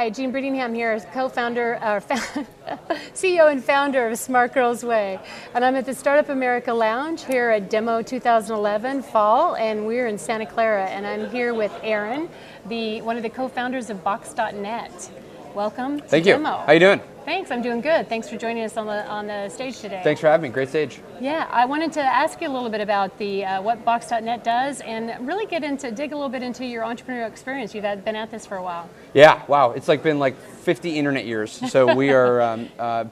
Hi, Jean Brittingham here, co-founder, CEO and founder of Smart Girls Way. And I'm at the Startup America Lounge here at Demo 2011 Fall, and we're in Santa Clara. And I'm here with Aaron, one of the co-founders of Box.net. Welcome to Demo. How you doing? Thanks, I'm doing good. Thanks for joining us on the stage today. Thanks for having me, great stage. Yeah, I wanted to ask you a little bit about what Box.net does and really dig a little bit into your entrepreneurial experience. You've been at this for a while. Yeah, wow, it's been 50 internet years. So we are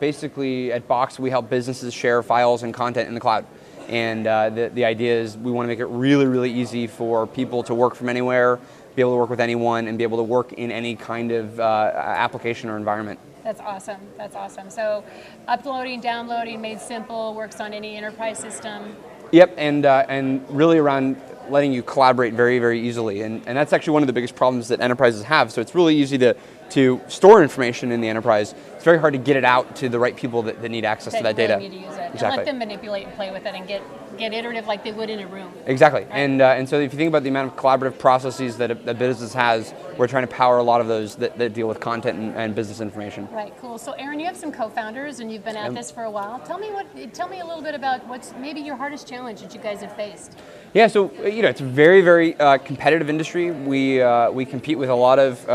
basically at Box, we help businesses share files and content in the cloud. And the idea is we want to make it really, really easy for people to work from anywhere, be able to work with anyone, and be able to work in any kind of application or environment. That's awesome. That's awesome. So uploading, downloading, made simple, works on any enterprise system. Yep, and really around letting you collaborate very, very easily. And that's actually one of the biggest problems that enterprises have. So it's really easy to store information in the enterprise. It's very hard to get it out to the right people that need access to that data. Need to use it. Exactly. And let them manipulate and play with it and get iterative like they would in a room. Exactly. Right? And so if you think about the amount of collaborative processes that a business has, we're trying to power a lot of those that deal with content and business information. Right, cool. So Aaron, you have some co-founders and you've been at this for a while. Tell me a little bit about what's maybe your hardest challenge that you guys have faced. Yeah, so it's a very, very competitive industry. We compete with a lot of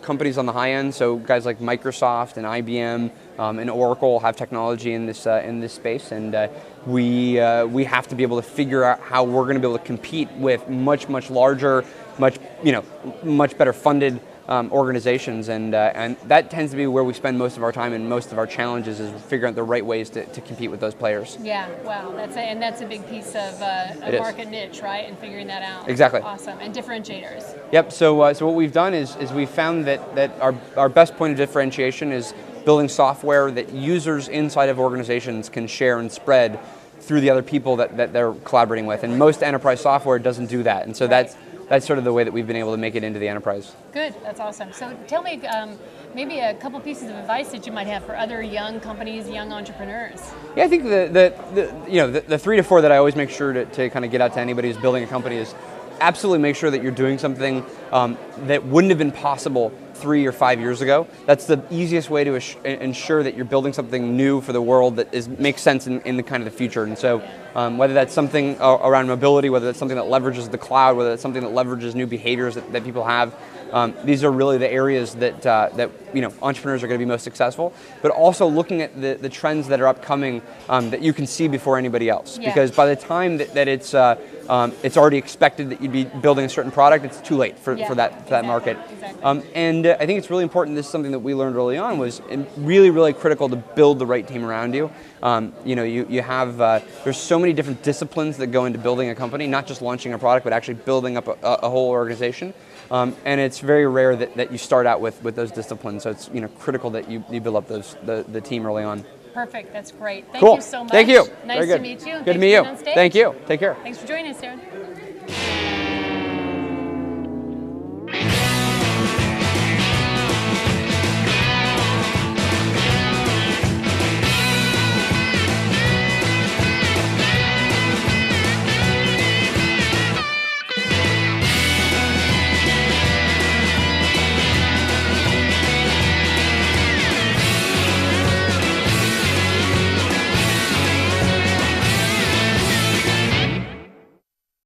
companies on the high end. So guys like Microsoft and IBM and Oracle have technology in this space, and we have to be able to figure out how we're going to be able to compete with much larger, much better funded organizations, and that tends to be where we spend most of our time and most of our challenges is figuring out the right ways to compete with those players. Yeah, wow, that's a big piece of a market niche, right? And figuring that out. Exactly. Awesome, and differentiators. Yep. So what we've done is we've found that our best point of differentiation is building software that users inside of organizations can share and spread through the other people that they're collaborating with, and most enterprise software doesn't do that, and so that's sort of the way that we've been able to make it into the enterprise. Good, that's awesome. So tell me maybe a couple pieces of advice that you might have for other young companies, young entrepreneurs. Yeah, I think the 3 to 4 that I always make sure to kind of get out to anybody who's building a company is absolutely make sure that you're doing something that wouldn't have been possible 3 or 5 years ago. That's the easiest way to ensure that you're building something new for the world that makes sense in the kind of the future. And so whether that's something around mobility, whether that's something that leverages the cloud, whether that's something that leverages new behaviors that people have, these are really the areas that entrepreneurs are going to be most successful. But also looking at the trends that are upcoming that you can see before anybody else. Yeah. Because by the time that it's already expected that you'd be building a certain product, it's too late for that market. Exactly. And I think it's really important. This is something that we learned early on was really, really critical to build the right team around you. You have there's so many different disciplines that go into building a company, not just launching a product, but actually building up a whole organization. And it's very rare that you start out with those disciplines. So it's critical that you build up the team early on. Perfect. That's great. Thank Cool. you so much. Thank you. Nice to meet you. Good to meet you. Thank you. Take care. Thanks for joining us, Aaron.